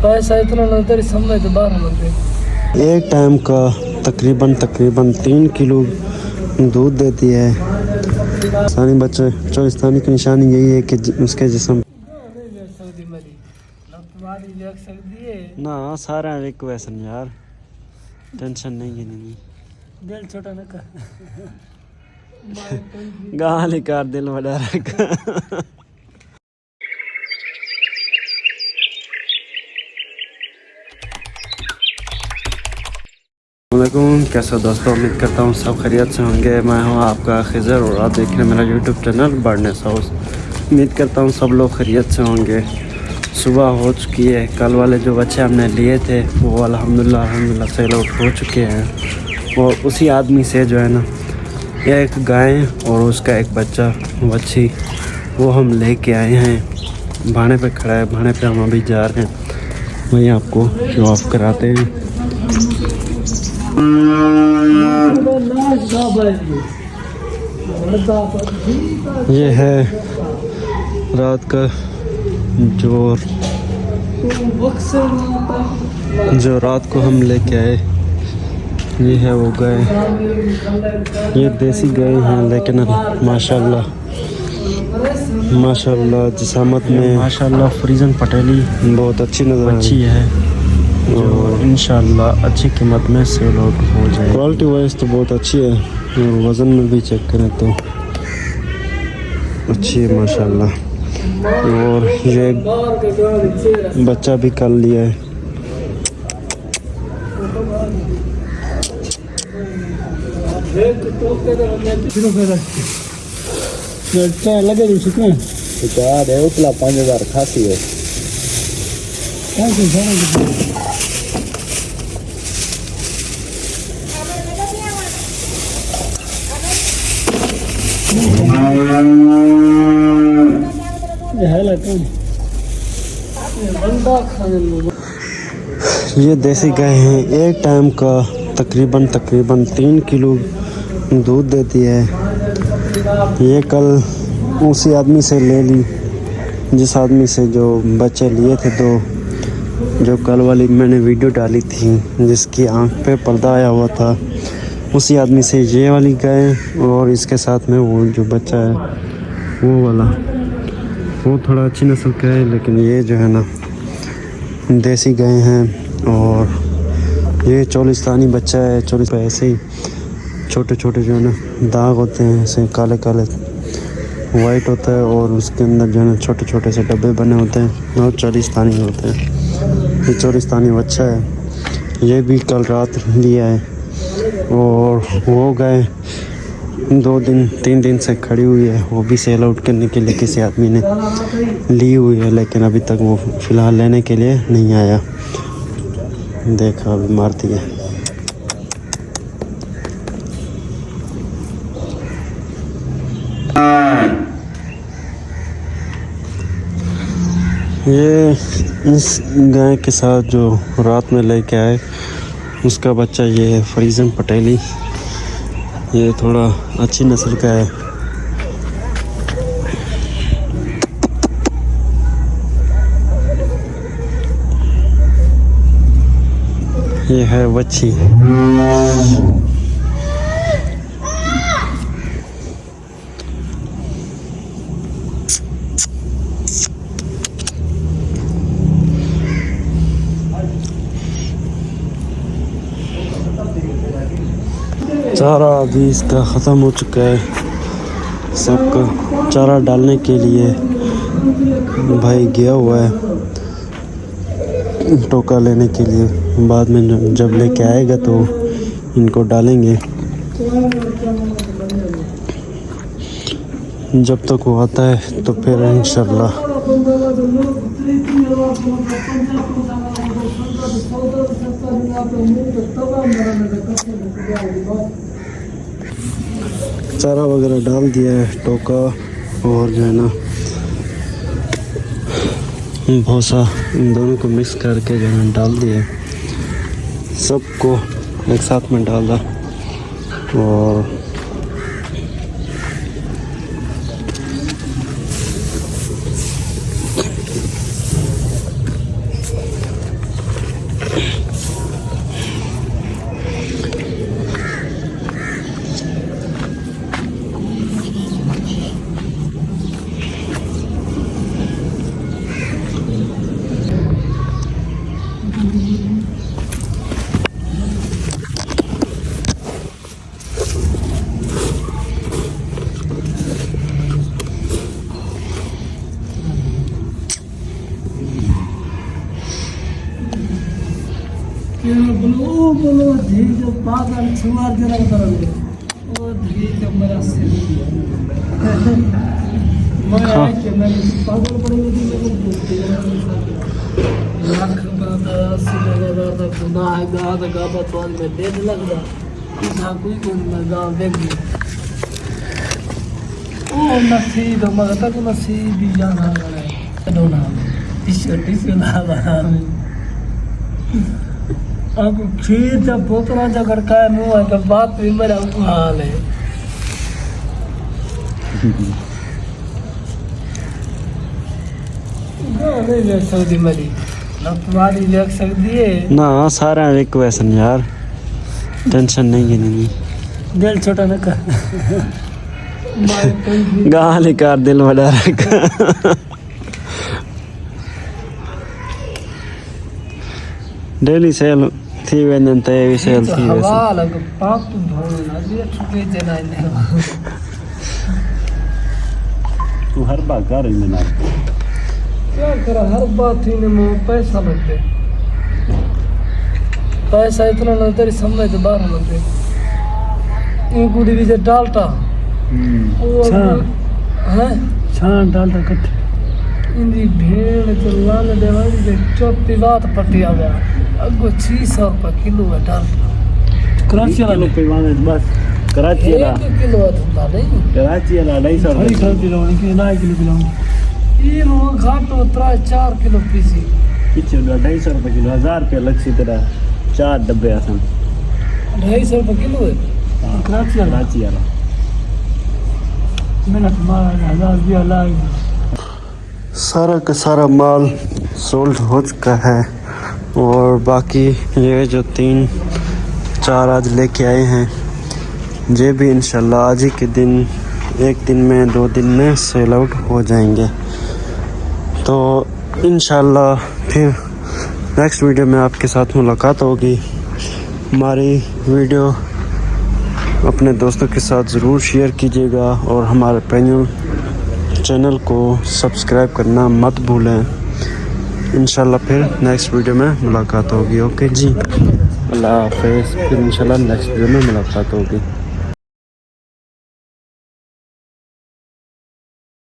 पैसा इतना लगता है समय तो 12 लगते। एक टाइम का तकरीबन 3 किलो दूध देती है। पाकिस्तानी बच्चे चोलिस्तानी की निशानी यही है कि उसके जिस्म ना सारा एक वैसन यार टेंशन नहीं है नहीं दिल छोटा न कर गाली कार दिल बड़ा रखा। वालेकुम, कैसे दोस्तों, उम्मीद करता हूँ सब खैरियत से होंगे। मैं हूँ आपका खिज़र और आप देख रहे हैं मेरा यूट्यूब चैनल बर्डनेस हाउस। उम्मीद करता हूँ सब लोग खैरियत से होंगे। सुबह हो चुकी है, कल वाले जो बच्चे हमने लिए थे वो अल्हम्दुलिल्लाह सेल आउट हो चुके हैं। और उसी आदमी से जो है ना, यह एक गाय और उसका एक बच्ची वो हम लेके आए हैं। भाने पे खड़ा है, भाने पे हम अभी जा रहे हैं, वहीं आपको शो ऑफ कराते हैं। ये है रात का जो रात को हम लेके आए। ये है वो गाय, ये देसी गाय हैं, लेकिन माशाल्लाह जिसामत में माशाल्लाह फ्रीजन पटेली बहुत अच्छी नज़र अच्छी है और इंशाल्लाह अच्छी कीमत में सेल आउट हो जाए। क्वालिटी वाइज तो बहुत अच्छी है और वज़न में भी चेक करें तो अच्छी है माशाल्लाह। और ये बच्चा भी कर लिया है। लगे उतला 5000 खासी है। ये देसी गाय हैं, एक टाइम का तकरीबन 3 किलो दूध देती है। ये कल उसी आदमी से ले ली जिस आदमी से जो बच्चे लिए थे। तो जो कल वाली मैंने वीडियो डाली थी जिसकी आंख पे पर्दा आया हुआ था, उसी आदमी से ये वाली गाय और इसके साथ में वो जो बच्चा है वो वाला, वो थोड़ा अच्छी नस्ल का है, लेकिन ये जो है ना देसी गाय हैं। और ये चोलिस्तानी बच्चा है। चोलिस पे ऐसे ही छोटे छोटे जो है ना दाग होते हैं, ऐसे काले काले वाइट होता है और उसके अंदर जो है ना छोटे छोटे से डब्बे बने होते हैं और चोलिस्तानी होते हैं। ये चोलिस्तानी बच्चा है, ये भी कल रात लिया है। और वो गाय 3 दिन से खड़ी हुई है, वो भी सेल आउट करने के लिए किसी आदमी ने ली हुई है, लेकिन अभी तक वो फ़िलहाल लेने के लिए नहीं आया। देखा अभी मारती है। ये इस गाय के साथ जो रात में लेके आए उसका बच्चा ये है फ्रीजन पटेली। ये थोड़ा अच्छी नस्ल का है। ये है बच्ची। चारा अभी इसका ख़त्म हो चुका है। सबका चारा डालने के लिए भाई गया हुआ है टोका लेने के लिए। बाद में जब लेके आएगा तो इनको डालेंगे। जब तक वो आता है तो फिर इंशाल्लाह चारा वगैरह डाल दिया है, टोका और जो है ना भूसा, इन दोनों को मिक्स करके जो है डाल दिया। सबको एक साथ में डाला और बोलो धी जो पागल छुआर जरा करले वो धी जो मेरा सिर मैं आए कि मैं पागल पड़ेगा दी मेरे दोस्त लाख बादा सिले बादा खुदा है गादा गाबा तो में डेढ़ लगदा इसा कोई कोई मैं गांव देख ली ओ नसीब मगर तक नसीब भी जाना है दोना टी-शर्ट ना बना अब खीर जब बोतला जब गड़काया मुँह है जब बात भी मेरा हाल है नहीं देख सकती मेरी न तुम्हारी देख सकती है ना सारा रिक्वेशन यार टेंशन नहीं है नहीं दिल छोटा न कर गाली कार दिल बड़ा रखा डेली सेल थी वञनि त एवी सेल थी वैसे हवा लग पाप भवना ये छुटे जना नहीं तू हर बार कर रही ना क्या कर हर बात ही ने मुंह पैसा लगते पैसा इतना लगता है समझ तो बाहर लगते ये गुड़ी भी जो डालता हैं छान डालता कट इंदी भेड़ तो लाल देवाली जे चौथी बात पट्टी आ गया अगो 600 रुपये किलो है डालता कराची वाला पैमाने बस कराची वाला 1 किलो था नहीं कराची वाला 250 कराची वाला कि 9 किलो पिलाऊं ये वो घाटो 3-4 किलो पीसी पीछे 250 रुपये किलो 1000 रुपये लग सी तरह 4 डब्बे आसन 250 रुपये किलो है कराची वाला मैंने तुम्हारा 1000 रुपया लाई सारा का सारा माल सोल्ड हो चुका है और बाकी ये जो 3-4 आज लेके आए हैं ये भी इंशाल्लाह आज ही के दिन 1 दिन में 2 दिन में सेल आउट हो जाएंगे। तो इंशाल्लाह फिर नेक्स्ट वीडियो में आपके साथ मुलाकात होगी। हमारी वीडियो अपने दोस्तों के साथ ज़रूर शेयर कीजिएगा और हमारे चैनल को सब्सक्राइब करना मत भूलें। इंशाल्लाह फिर नेक्स्ट वीडियो में मुलाकात होगी। ओके जी, अल्लाह हाफ़िज़। फिर इंशाल्लाह नेक्स्ट वीडियो में मुलाकात होगी।